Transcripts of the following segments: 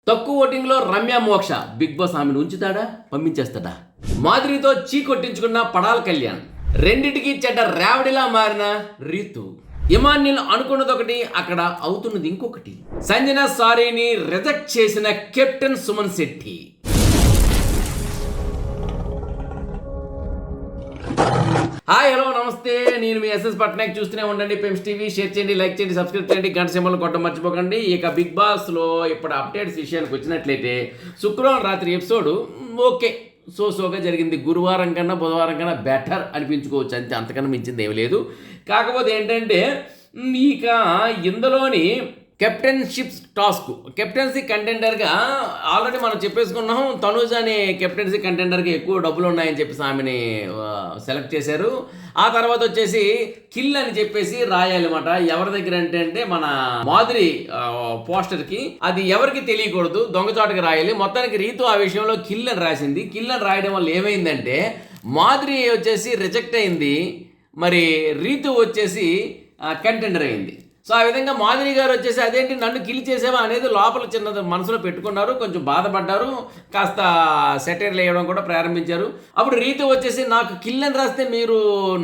తక్కువ ఓటింగ్లో రమ్య మోక్ష బిగ్ బాస్ ఆమెను ఉంచుతాడా పంపించేస్తాడా? మాధురితో చీ కొట్టించుకున్న పడాల్ కళ్యాణ్, రెండిటికి చెడ్డ రేవడిలా మారిన రీతు, ఇమాన్యుల్ అనుకున్నది ఒకటి అక్కడ అవుతున్నది ఇంకొకటి. సంజన సారీని రిజెక్ట్ చేసిన captain Suman Shetty. Hi hello నమస్తే, నేను మీ ఎస్ఎస్ పట్నాయక్. చూస్తూనే ఉండండి పెమ్స్ టీవీ. షేర్ చేయండి, లైక్ చేయండి, సబ్స్క్రైబ్ చేయండి, గంట సింబల్ కొట్టడం మర్చిపోకండి. ఇక బిగ్ బాస్లో ఇప్పుడు అప్డేట్స్ విషయానికి వచ్చినట్లయితే శుక్రవారం రాత్రి ఎపిసోడ్ ఓకే సోగా జరిగింది. గురువారం కన్నా బుధవారం కన్నా బెటర్ అనిపించుకోవచ్చు, అంతే, అంతకన్నా మించింది ఏమి లేదు. కాకపోతే ఏంటంటే ఇక ఇందులోని కెప్టెన్షిప్ టాస్క్, కెప్టెన్సీ కంటెండర్గా ఆల్రెడీ మనం చెప్పేసుకున్నాం. తనూజ అనే కెప్టెన్సీ కంటెండర్గా ఎక్కువ డబ్బులు ఉన్నాయని చెప్పేసి ఆమెని సెలెక్ట్ చేశారు. ఆ తర్వాత వచ్చేసి కిల్ అని చెప్పేసి రాయాలన్నమాట. ఎవరి దగ్గర అంటే మన మాధురి పోస్టర్కి అది ఎవరికి తెలియకూడదు, దొంగచాటుగా రాయాలి. మొత్తానికి రీతు ఆ విషయంలో కిల్ అని రాసింది. కిల్ అని రాయడం వల్ల ఏమైందంటే మాధురి వచ్చేసి రిజెక్ట్ అయింది, మరి రీతు వచ్చేసి కంటెండర్ అయింది. సో ఆ విధంగా మాధురి గారు వచ్చేసి అదేంటి నన్ను కిల్ చేసేవా అనేది లోపల చిన్నది మనసులో పెట్టుకున్నారు, కొంచెం బాధపడ్డారు, కాస్త సెటైర్లు వేయడం కూడా ప్రారంభించారు. అప్పుడు రీతు వచ్చేసి నాకు కిల్ అని రాస్తే మీరు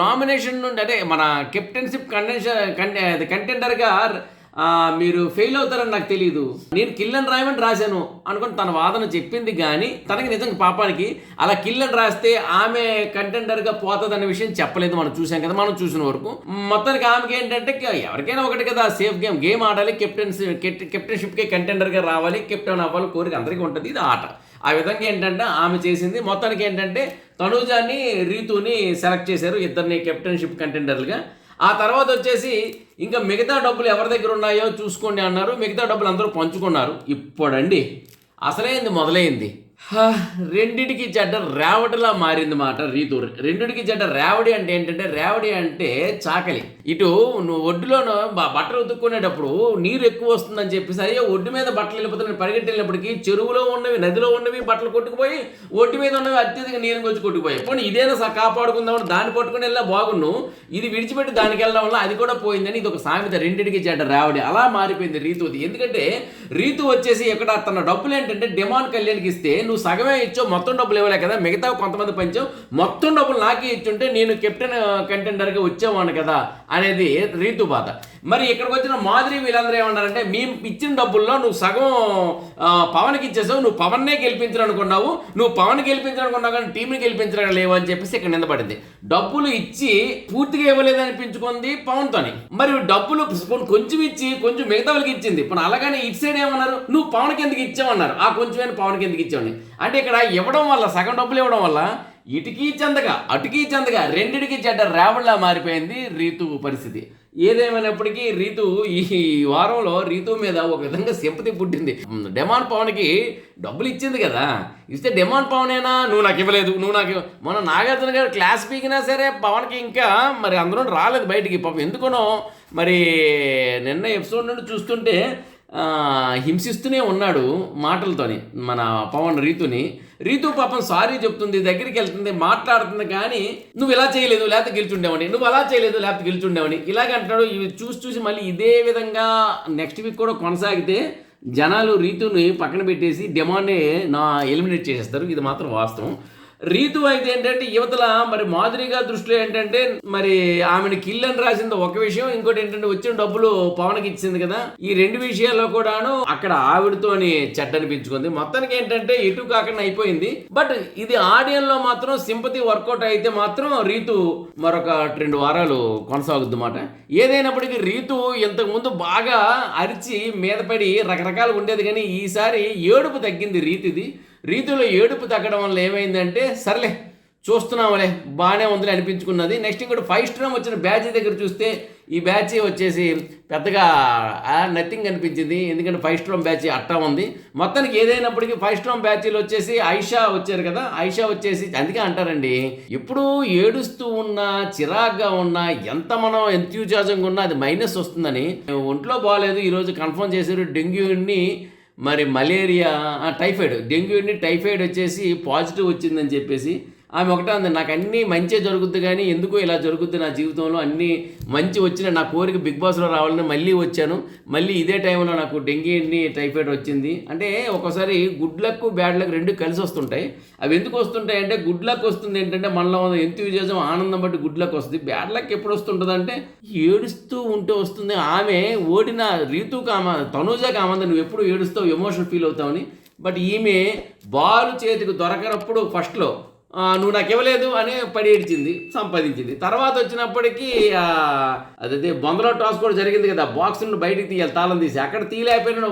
నామినేషన్ నుండి అంటే మన కెప్టెన్షిప్ కంటెండర్గా మీరు ఫెయిల్ అవుతారని నాకు తెలియదు, నేను కిల్ అని రాయమని రాశాను అనుకుని తన వాదన చెప్పింది. కానీ తనకి నిజంగా పాపానికి అలా కిల్ అని రాస్తే ఆమె కంటెండర్గా పోతుంది అనే విషయం చెప్పలేదు. మనం చూసాం కదా, మనం చూసిన వరకు. మొత్తానికి ఆమెకి ఏంటంటే ఎవరికైనా ఒకటి కదా, సేఫ్ గేమ్ ఆడాలి, కెప్టెన్షిప్కి కంటెండర్గా రావాలి, కెప్టెన్ అవ్వాలి కోరిక అందరికీ ఉంటుంది, ఇది ఆట. ఆ విధంగా ఏంటంటే ఆమె చేసింది. మొత్తానికి ఏంటంటే తనూజాని రీతుని సెలెక్ట్ చేశారు, ఇద్దరిని కెప్టెన్షిప్ కంటెండర్లుగా. ఆ తర్వాత వచ్చేసి ఇంకా మిగతా డబ్బులు ఎవరి దగ్గర ఉన్నాయో చూసుకోండి అన్నారు. మిగతా డబ్బులు అందరూ పంచుకున్నారు. ఇప్పుడండి అసలైంది మొదలైంది. రెండిటికి చెడ్డ రేవడిలా మారింది మాట రీతు. రెండిటికి చెడ్డ రేవడి అంటే ఏంటంటే, రేవడి అంటే చాకలి. ఇటు నువ్వు ఒడ్డులోనూ బట్టలు ఉతుక్కునేటప్పుడు నీరు ఎక్కువ వస్తుందని చెప్పేసి అయ్యో ఒడ్డు మీద బట్టలు వెళ్ళిపోతున్నాయి పరిగెట్టి వెళ్ళినప్పటికీ చెరువులో ఉన్నవి, నదిలో ఉన్నవి బట్టలు కొట్టుకుపోయి, ఒడ్డు మీద ఉన్నవి అత్యధిక నీరుని వచ్చి కొట్టుకుపోయి. పోనీ ఇదేనా కాపాడుకుందామని దాన్ని పట్టుకుని వెళ్ళా బాగున్ను, ఇది విడిచిపెట్టి దానికి వెళ్ళడం వల్ల అది కూడా పోయిందని ఇది ఒక సామెత. రెండిటికి చెడ్డ రేవడి అలా మారిపోయింది రీతుది. ఎందుకంటే రీతు వచ్చేసి ఇక్కడ తన డబ్బులు ఏంటంటే డిమాండ్ కళ్యాణ్కి ఇస్తే నువ్వు సగమే ఇచ్చావు, మొత్తం డబ్బులు ఇవ్వలే కదా, మిగతా కొంతమంది పంచావు, మొత్తం డబ్బులు నాకే ఇచ్చుంటే నేను కెప్టెన్ కంటెండర్గా వచ్చేవాను కదా అనేది రీతు బాధ. మరి ఇక్కడికి వచ్చిన మాధురి వీళ్ళందరూ ఏమన్నారంటే మేము ఇచ్చిన డబ్బుల్లో నువ్వు సగం పవన్కి ఇచ్చేసావు, నువ్వు పవన్నే గెలిపించాలనుకున్నావు, నువ్వు పవన్ గెలిపించాలనుకున్నావు కానీ టీంని గెలిపించడం లేవు అని చెప్పేసి ఇక్కడ నిందపడింది. డబ్బులు ఇచ్చి పూర్తిగా ఇవ్వలేదనిపించుకుంది పవన్తోని. మరి డబ్బులు కొంచెం ఇచ్చి కొంచెం మిగతా వాళ్ళకి ఇచ్చింది. ఇప్పుడు అలాగని ఇటు సైడ్ ఏమన్నారు, నువ్వు పవన్కి ఎందుకు ఇచ్చావన్నారు, ఆ కొంచెమైనా పవన్కి ఎందుకు ఇచ్చావని. అంటే ఇక్కడ ఇవ్వడం వల్ల, సగం డబ్బులు ఇవ్వడం వల్ల ఇటుకీ చెందగా అటుకీ చెందగా రెండిటికి చెడ్డ రేవడిలా మారిపోయింది రీతు పరిస్థితి. ఏదేమైనప్పటికీ రీతు ఈ వారంలో రీతు మీద ఒక విధంగా సింపతి పుట్టింది. డిమాండ్ పవన్కి డబ్బులు ఇచ్చింది కదా, ఇస్తే డిమాండ్ పవనేనా నువ్వు నాకు ఇవ్వలేదు, నువ్వు నాకు మన నాగార్జున గారు క్లాస్ పీకినా సరే పవన్కి ఇంకా మరి అందులో రాలేదు బయటికి. పాపం ఎందుకనో మరి నిన్న ఎపిసోడ్ నుండి చూస్తుంటే హింసిస్తూనే ఉన్నాడు మాటలతోని మన పవన్ రీతు పాపం సారీ చెప్తుంది, దగ్గరికి వెళ్తుంది, మాట్లాడుతుంది. కానీ నువ్వు ఇలా చేయలేదు లేకపోతే గెలిచుండేవని, నువ్వు అలా చేయలేదు లేకపోతే గెలిచుండేవని ఇలాగంటాడు. ఇవి చూసి మళ్ళీ ఇదే విధంగా నెక్స్ట్ వీక్ కూడా కొనసాగితే జనాలు రీతుని పక్కన పెట్టేసి డిమాండ్ని ఎలిమినేట్ చేసేస్తారు. ఇది మాత్రం వాస్తవం. రీతు అయితే ఏంటంటే యువతల మరి మాధురిగా దృష్టిలో ఏంటంటే మరి ఆమెను కిల్ అని రాసింది ఒక విషయం, ఇంకోటి ఏంటంటే వచ్చిన డబ్బులు పవన్కి ఇచ్చింది కదా, ఈ రెండు విషయాల్లో కూడాను అక్కడ ఆవిడతోని చెడ్డనిపించుకుంది. మొత్తానికి ఏంటంటే ఎటు కాకుండా అయిపోయింది. బట్ ఇది ఆడియన్లో మాత్రం సింపతి వర్కౌట్ అయితే మాత్రం రీతు మరొక 2 వారాలు కొనసాగుద్ది మాట. ఏదైనప్పటికీ రీతు ఇంతకుముందు బాగా అరిచి మీద పడి రకరకాలుగా ఉండేది, కానీ ఈసారి ఏడుపు తగ్గింది రీతులో ఏడుపు తగ్గడం వల్ల ఏమైందంటే సర్లే చూస్తున్నాంలే బాగానే ఉందని అనిపించుకున్నది. నెక్స్ట్ ఇంకోటి 5 స్టార్ వచ్చిన బ్యాచ్ దగ్గర చూస్తే ఈ బ్యాచ్ వచ్చేసి పెద్దగా నథింగ్ అనిపించింది. ఎందుకంటే 5 స్టార్ బ్యాచ్ అట్టా ఉంది. మొత్తానికి ఏదైనప్పటికీ 5 స్టార్ బ్యాచ్లు వచ్చేసి ఐషా వచ్చారు కదా, ఐషా వచ్చేసి అందుకే అంటారండి ఎప్పుడు ఏడుస్తూ ఉన్నా చిరాగ్గా ఉన్నా ఎంత మనం ఎంతూజియాజంగా ఉన్నా అది మైనస్ వస్తుందని. ఒంట్లో బాగాలేదు ఈరోజు కన్ఫర్మ్ చేశారు, డెంగ్యూని మరి మలేరియా టైఫాయిడ్, డెంగ్యూని టైఫాయిడ్ వచ్చేసి పాజిటివ్ వచ్చిందని చెప్పేసి ఆమె ఒకటే ఉంది, నాకు అన్నీ మంచి జరుగుద్ది కానీ ఎందుకో ఇలా జరుగుద్ది నా జీవితంలో, అన్నీ మంచి వచ్చిన నా కోరిక బిగ్ బాస్లో రావాలని మళ్ళీ వచ్చాను, మళ్ళీ ఇదే టైంలో నాకు డెంగీ టైఫాయిడ్ వచ్చింది. అంటే ఒక్కోసారి గుడ్ లక్ బ్యాడ్ లక్ రెండు కలిసి వస్తుంటాయి. అవి ఎందుకు వస్తుంటాయి అంటే గుడ్ లక్ వస్తుంది ఏంటంటే మనలో ఎంతూజియాజం ఆనందం బట్టి గుడ్ లక్ వస్తుంది. బ్యాడ్ లక్ ఎప్పుడు వస్తుంటుంది అంటే ఏడుస్తూ ఉంటే వస్తుంది. ఆమె ఓడిన రీతు తనూజ కామంది నువ్వు ఎప్పుడు ఏడుస్తావు, ఎమోషనల్ ఫీల్ అవుతావని. బట్ ఈమె బాలు చేతికి దొరకనప్పుడు ఫస్ట్లో నువ్వు నాకు ఇవ్వలేదు అని పడి ఏడ్చింది, సంపాదించింది. తర్వాత వచ్చినప్పటికీ అదే బొందలో టాస్ కూడా జరిగింది కదా, బాక్స్ నుండి బయటికి తీయాలి తాళం తీసి, అక్కడ తీయలేకపోయినా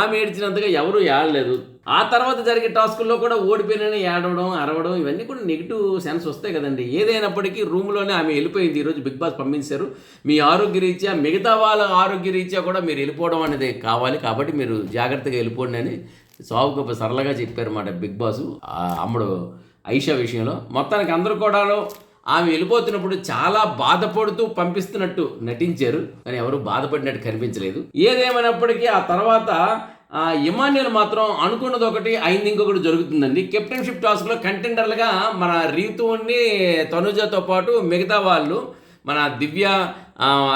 ఆమె ఏడ్చినంతగా ఎవరు ఏడలేదు. ఆ తర్వాత జరిగే టాస్కుల్లో కూడా ఓడిపోయినని ఏడవడం అరవడం ఇవన్నీ కూడా నెగిటివ్ సెన్స్ వస్తాయి కదండి. ఏదైనప్పటికీ రూమ్లోనే ఆమె వెళ్ళిపోయింది. ఈరోజు బిగ్ బాస్ పంపించారు. మీ ఆరోగ్య రీత్యా మిగతా వాళ్ళ ఆరోగ్య రీత్యా కూడా మీరు వెళ్ళిపోవడం అనేది కావాలి, కాబట్టి మీరు జాగ్రత్తగా వెళ్ళిపోండి అని సావుకు సరళగా చెప్పారన్నమాట బిగ్ బాస్ అమ్మడు ఐషా విషయంలో. మొత్తానికి అందరూ కూడా ఆమె వెళ్ళిపోతున్నప్పుడు చాలా బాధపడుతూ పంపిస్తున్నట్టు నటించారు, కానీ ఎవరు బాధపడినట్టు కనిపించలేదు. ఏదేమైనప్పటికీ ఆ తర్వాత ఇమాన్యుల్ మాత్రం అనుకున్నది ఒకటి అయింది ఇంకొకటి జరుగుతుందండి. కెప్టెన్షిప్ టాస్క్లో కంటెండర్లుగా మన రీతుని తనుజతో పాటు మిగతా వాళ్ళు మన దివ్య,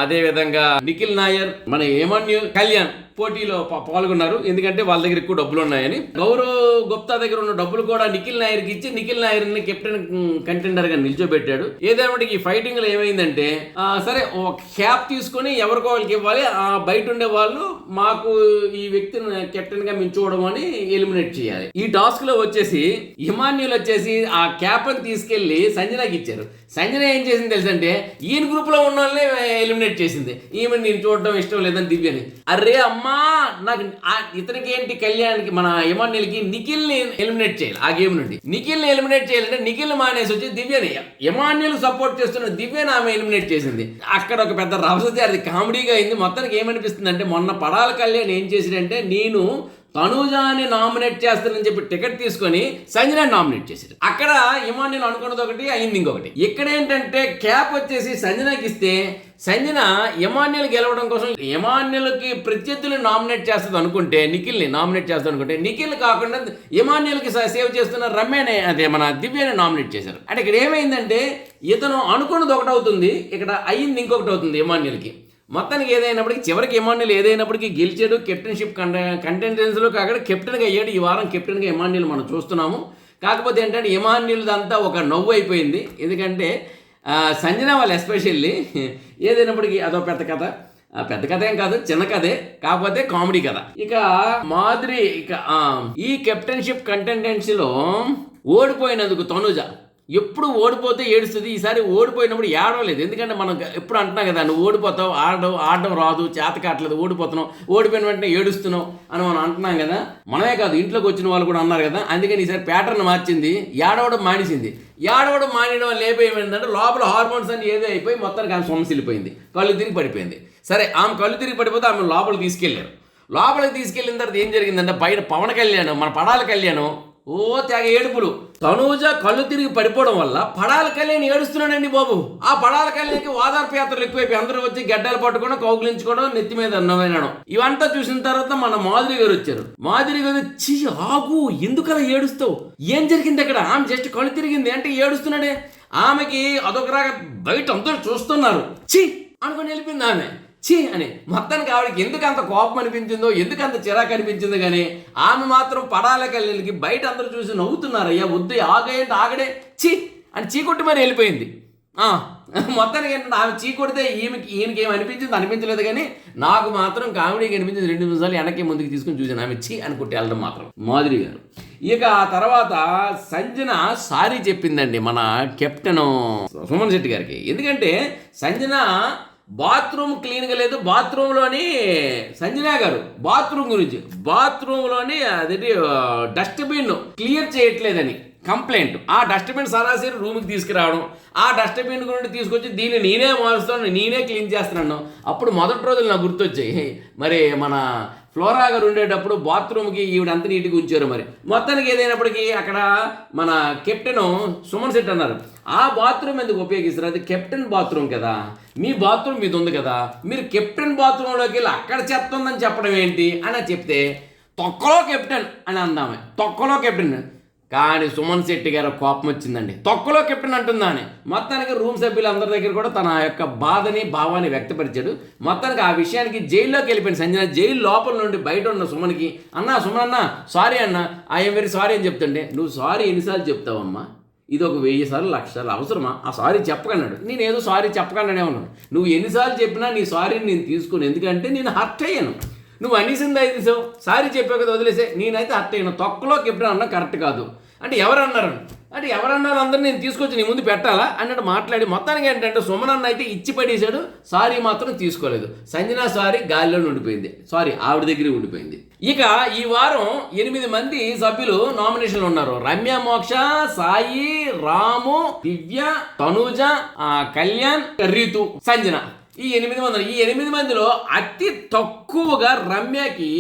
అదేవిధంగా నిఖిల్ నాయర్, మన ఇమాన్యుల్, కళ్యాణ్ పోటీలో పాల్గొన్నారు. ఎందుకంటే వాళ్ళ దగ్గర ఎక్కువ డబ్బులు ఉన్నాయని. గౌరవ్ గుప్తా దగ్గర ఉన్న డబ్బులు కూడా నిఖిల్ నాయర్కి ఇచ్చి నిఖిల్ నాయర్ని కెప్టెన్ కంటెండర్ గా నిల్చోబెట్టాడు. ఏదేమంటే ఈ ఫైటింగ్ లో ఏమైందంటే సరే ఒక క్యాప్ తీసుకొని ఎవరికో వాళ్ళకి ఇవ్వాలి, బయట ఉండే వాళ్ళు మాకు ఈ వ్యక్తిని కెప్టెన్ గా మేము చూడడం అని ఎలిమినేట్ చేయాలి. ఈ టాస్క్ లో వచ్చేసి ఇమాన్యుల్ వచ్చేసి ఆ క్యాప్ అని తీసుకెళ్లి సంజనాకి ఇచ్చారు. సంజన ఏం చేసింది తెలుసంటే ఈయన గ్రూప్ లో ఉన్న వాళ్ళని ఎలిమినేట్ చేసింది. ఈమె నేను చూడడం ఇష్టం లేదని దివ్యని. అరే అమ్మా, నాకు ఇతనికి ఏంటి కళ్యాణ్కి మన ఇమాన్యుల్కి నిఖిల్ని ఎలిమినేట్ చేయాలి. ఆ గేమ్ నుండి నిఖిల్ని ఎలిమినేట్ చేయాలంటే నిఖిల్ మానేసి వచ్చి దివ్యని, ఇమాన్యుల్ సపోర్ట్ చేస్తున్న దివ్యని ఆమె ఎలిమినేట్ చేసింది. అక్కడ ఒక పెద్ద రభస అది కామెడీగా అయింది. మొత్తానికి ఏమనిపిస్తుంది అంటే మొన్న పడాల కళ్యాణ్ ఏం చేసినంటే నేను తనూజాని నామినేట్ చేస్తానని చెప్పి టికెట్ తీసుకొని సంజనాని నామినేట్ చేశారు. అక్కడ ఇమాన్యుల్ అనుకున్నది ఒకటి అయింది ఇంకొకటి. ఇక్కడ ఏంటంటే క్యాప్ వచ్చేసి సంజనాకి ఇస్తే సంజన ఇమాన్యుల్ గెలవడం కోసం ఇమాన్యుల్కి ప్రత్యర్థులు నామినేట్ చేస్తుంది అనుకుంటే, నిఖిల్ని నామినేట్ చేస్తుంది అనుకుంటే, నిఖిల్ కాకుండా ఇమాన్యుల్కి సేవ్ చేస్తున్న రమ్యనే అదే మన దివ్యని నామినేట్ చేశారు. అంటే ఇక్కడ ఏమైందంటే ఇతను అనుకున్నది ఒకటి అవుతుంది, ఇక్కడ అయ్యింది ఇంకొకటి అవుతుంది ఇమాన్యుల్కి. మొత్తానికి ఏదైనప్పటికీ చివరికి ఇమాన్యుల్ ఏదైనప్పటికీ గెలిచాడు. కెప్టెన్షిప్ కంటెంటెన్స్లో కాకుండా కెప్టెన్గా అయ్యాడు. ఈ వారం కెప్టెన్గా ఇమాన్యుల్ మనం చూస్తున్నాము. కాకపోతే ఏంటంటే ఇమాన్యుల్దంతా ఒక నవ్వు అయిపోయింది. ఎందుకంటే సంజన వాళ్ళు ఎస్పెషల్లీ ఏదైనప్పటికీ అదో పెద్ద కథ ఏం కాదు, చిన్న కథే, కాకపోతే కామెడీ కథ. ఇక మాధురి ఈ కెప్టెన్షిప్ కంటెంటెన్సీలో ఓడిపోయినందుకు తనుజ ఎప్పుడు ఓడిపోతే ఏడుస్తుంది. ఈసారి ఓడిపోయినప్పుడు ఏడవలేదు. ఎందుకంటే మనం ఎప్పుడు అంటున్నాం కదా, నువ్వు ఓడిపోతావు, ఆడడం రాదు, చేత కావట్లేదు, ఓడిపోతున్నావు, ఓడిపోయిన వెంటనే ఏడుస్తున్నావు అని మనం అంటున్నాం కదా. మనమే కాదు, ఇంట్లోకి వచ్చిన వాళ్ళు కూడా అన్నారు కదా. అందుకని ఈసారి ప్యాటర్న్ మార్చింది, ఏడవడం మానేసింది. ఏడవడం మానేయడం వల్ల ఏమైందంటే లోపల హార్మోన్స్ అన్ని ఏదో అయిపోయి మొత్తానికి ఆమె సొమ్ము వెళ్ళిపోయింది, కళ్ళు తిరిగి పడిపోయింది. సరే, ఆమె కళ్ళు తిరిగి పడిపోతే ఆమె లోపలికి తీసుకెళ్లారు. లోపలికి తీసుకెళ్ళిన తర్వాత ఏం జరిగిందంటే బయట పవన్ కళ్యాణ్, మన పడాల కళ్యాణ్ తెగ ఏడుపులు. తనూజ కళ్ళు తిరిగి పడిపోవడం వల్ల పడాల కళ్యాణ్ ఏడుస్తున్నాడండి బాబు. ఆ పడాల కళ్యాణ్కి ఓదార్పు యాత్రలు ఎక్కువైపోయి అందరూ వచ్చి గడ్డలు పట్టుకోవడం, కౌగులించుకోవడం, నెత్తి మీద అన్నమైనడం ఇవంతా చూసిన తర్వాత మన మాధురి గారు వచ్చారు. మాధురి గారు చి ఆగు, ఎందుకలా ఏడుస్తావు, ఏం జరిగింది అక్కడ? ఆమె జస్ట్ కళ్ళు తిరిగింది అంటే ఏడుస్తున్నాడే. ఆమెకి అదొకరాగా బయట అందరూ చూస్తున్నారు, చి అనుకుని వెళ్ళిపోయింది ఆమె. ఛీ అని. మొత్తానికి ఆవిడకి ఎందుకు అంత కోపం అనిపించిందో, ఎందుకు అంత చిరాకు అనిపించిందో కానీ ఆమె మాత్రం పడాల కళ్ళకి బయట అందరూ చూసి నవ్వుతున్నారు. అయ్యా వద్దు, ఆగేంటి ఆగడే, ఛీ అని చీకొట్టి మరి వెళ్ళిపోయింది. మొత్తానికి ఏంటంటే ఆమె చీకొడితే ఈయనకి ఏమి అనిపించలేదు కానీ నాకు మాత్రం కామెడీకి అనిపించింది. 2 నిమిషాలు వెనక్కి ముందుకు తీసుకుని చూసాను ఆమె ఛీ అని కొట్టి వెళ్ళడం మాత్రం మాధురి గారు. ఇక ఆ తర్వాత సంజన సారీ చెప్పిందండి మన కెప్టెన్ సుమన్ శెట్టి గారికి. ఎందుకంటే సంజన బాత్రూమ్ క్లీన్గా లేదు, బాత్రూంలోని సంజనా గారు బాత్రూమ్ గురించి బాత్రూంలోని అదేంటి డస్ట్బిన్ క్లియర్ చేయట్లేదని కంప్లైంట్. ఆ డస్ట్బిన్ సరాసరి రూమ్కి తీసుకురావడం, ఆ డస్ట్బిన్ గురించి తీసుకొచ్చి దీన్ని నేనే మారుస్తాను, నేనే క్లీన్ చేస్తున్నాను. అప్పుడు మొదటి రోజులు నాకు గుర్తొచ్చాయి. మరి మన ఫ్లోరా గారు ఉండేటప్పుడు బాత్రూమ్కి ఈవిడంత నీట్గా ఉంచారు. మరి మొత్తానికి ఏదైనప్పటికీ అక్కడ మన కెప్టెన్ సుమన్ శెట్టి అన్నారు, ఆ బాత్రూమ్ ఎందుకు ఉపయోగిస్తారు, అది కెప్టెన్ బాత్రూమ్ కదా, మీ బాత్రూమ్ మీద ఉంది కదా, మీరు కెప్టెన్ బాత్రూంలోకి వెళ్ళి అక్కడ చెత్త ఉందని చెప్పడం ఏంటి అని చెప్తే తొక్కలో కెప్టెన్ అని అందామే. తొక్కలో కెప్టెన్ కానీ సుమన్ శెట్టి గారు కోపం వచ్చిందండి. తొక్కలో కెప్టెన్ అంటుందని మొత్తానికి రూమ్ సభ్యులందరి దగ్గర కూడా తన యొక్క బాధని భావాన్ని వ్యక్తపరిచాడు. మొత్తానికి ఆ విషయానికి జైల్లోకి వెళ్ళిపోయింది సంజన. జైలు లోపల నుండి బయట ఉన్న సుమన్కి, సుమన్ అన్న సారీ అన్న, ఐఎమ్ వెరీ సారీ అని చెప్తుంటే, నువ్వు సారీ ఎన్నిసార్లు చెప్తావమ్మా, ఇది ఒక 1000 సార్లు 1,00,000 సార్లు అవసరమా ఆ సారీ చెప్పకన్నాడు. నేను ఏదో సారీ చెప్పకన్నానే ఉన్నాను. నువ్వు ఎన్నిసార్లు చెప్పినా నీ సారీని నేను తీసుకుని, ఎందుకంటే నేను హర్ట్ అయ్యాను. నువ్వు అనేసింది 5 సారీ చెప్పావు కదా వదిలేసే, నేనైతే హర్ట్ అయ్యాను. తొక్కలో కెప్టెన్ అన్న కరెక్ట్ కాదు అంటే ఎవరన్నారు అందరూ నేను తీసుకొచ్చి నీ ముందు పెట్టాలా అన్నట్టు మాట్లాడి మొత్తానికి ఏంటంటే సుమన్ అన్న అయితే ఇచ్చి పడేశాడు. సారీ మాత్రం తీసుకోలేదు. సంజన సారీ గాలిలో ఉండిపోయింది, సారీ ఆవిడ దగ్గరే ఉండిపోయింది. ఇక ఈ వారం 8 మంది సభ్యులు నామినేషన్లు ఉన్నారు. రమ్య మోక్ష, సాయి, రాము, దివ్య, తనూజ, కళ్యాణ్, రీతు, సంజన. ఈ 8 మందిలో అతి తక్కువగా రమ్యకి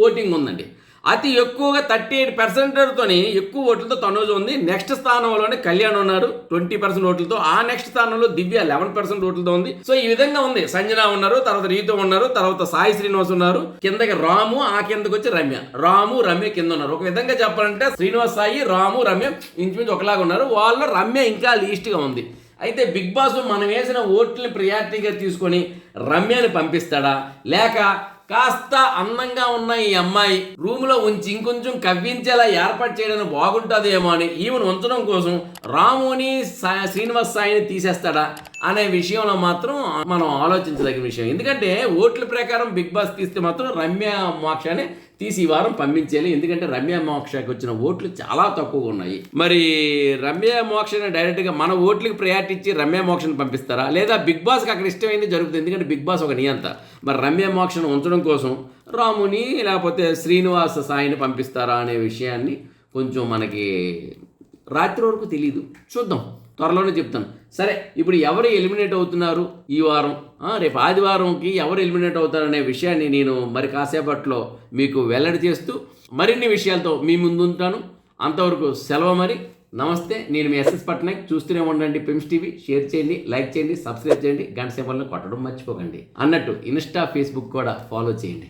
ఓటింగ్ ఉందండి. అతి ఎక్కువగా 38%తోని ఎక్కువ ఓట్లతో తనూజ ఉంది. నెక్స్ట్ స్థానంలోనే కళ్యాణ్ ఉన్నారు 20% ఓట్లతో. ఆ నెక్స్ట్ స్థానంలో దివ్య 11% ఓట్లతో ఉంది. సో ఈ విధంగా ఉంది. సంజన ఉన్నారు, తర్వాత రీతు ఉన్నారు, తర్వాత సాయి శ్రీనివాస్ ఉన్నారు, కిందకి రాము, ఆ కిందకి వచ్చి రమ్య. రాము రమ్య కింద ఉన్నారు. ఒక విధంగా చెప్పాలంటే శ్రీనివాస్, సాయి, రాము, రమ్య ఇంచుమించు ఒకలాగా ఉన్నారు. వాళ్ళ రమ్య ఇంకా లీస్ట్గా ఉంది. అయితే బిగ్ బాస్ మనం వేసిన ఓట్లని ప్రియారిటీగా తీసుకొని రమ్యని పంపిస్తాడా, లేక కాస్త అందంగా ఉన్న ఈ అమ్మాయి రూమ్లో ఉంచి ఇంకొంచెం కవ్వించేలా ఏర్పాటు చేయడానికి బాగుంటుందేమో అని ఈమెను ఉంచడం కోసం రాముని శ్రీనివాస్ సాయిని తీసేస్తాడా అనే విషయంలో మాత్రం మనం ఆలోచించదగిన విషయం. ఎందుకంటే ఓట్ల ప్రకారం బిగ్ బాస్ తీస్తే మాత్రం రమ్య మోక్షని తీసి ఈ వారం పంపించేయాలి. ఎందుకంటే రమ్య మోక్షకి వచ్చిన ఓట్లు చాలా తక్కువగా ఉన్నాయి. మరి రమ్య మోక్షని డైరెక్ట్గా మన ఓట్లకి ప్రయారిటీ ఇచ్చి రమ్య మోక్షని పంపిస్తారా, లేదా బిగ్ బాస్కి అక్కడ ఇష్టమైంది జరుగుతుంది. ఎందుకంటే బిగ్ బాస్ ఒక నియంత. మరి రమ్య మోక్షను ఉంచడం కోసం రాముని లేకపోతే శ్రీనివాస సాయిని పంపిస్తారా అనే విషయాన్ని కొంచెం మనకి రాత్రి వరకు తెలియదు, చూద్దాం, త్వరలోనే చెప్తాను. సరే, ఇప్పుడు ఎవరు ఎలిమినేట్ అవుతున్నారు ఈ వారం, రేపు ఆదివారంకి ఎవరు ఎలిమినేట్ అవుతారనే విషయాన్ని నేను మరి కాసేపట్లో మీకు వెల్లడి చేస్తూ మరిన్ని విషయాలతో మీ ముందు ఉంటాను. అంతవరకు సెలవు మరి. నమస్తే, నేను మీ ఎస్ఎస్ పట్నాయక్. చూస్తూనే ఉండండి పెమ్స్ టీవీ. షేర్ చేయండి, లైక్ చేయండి, సబ్స్క్రైబ్ చేయండి, గంట సింబల్ని కొట్టడం మర్చిపోకండి. అన్నట్టు ఇన్స్టా, ఫేస్బుక్ కూడా ఫాలో చేయండి.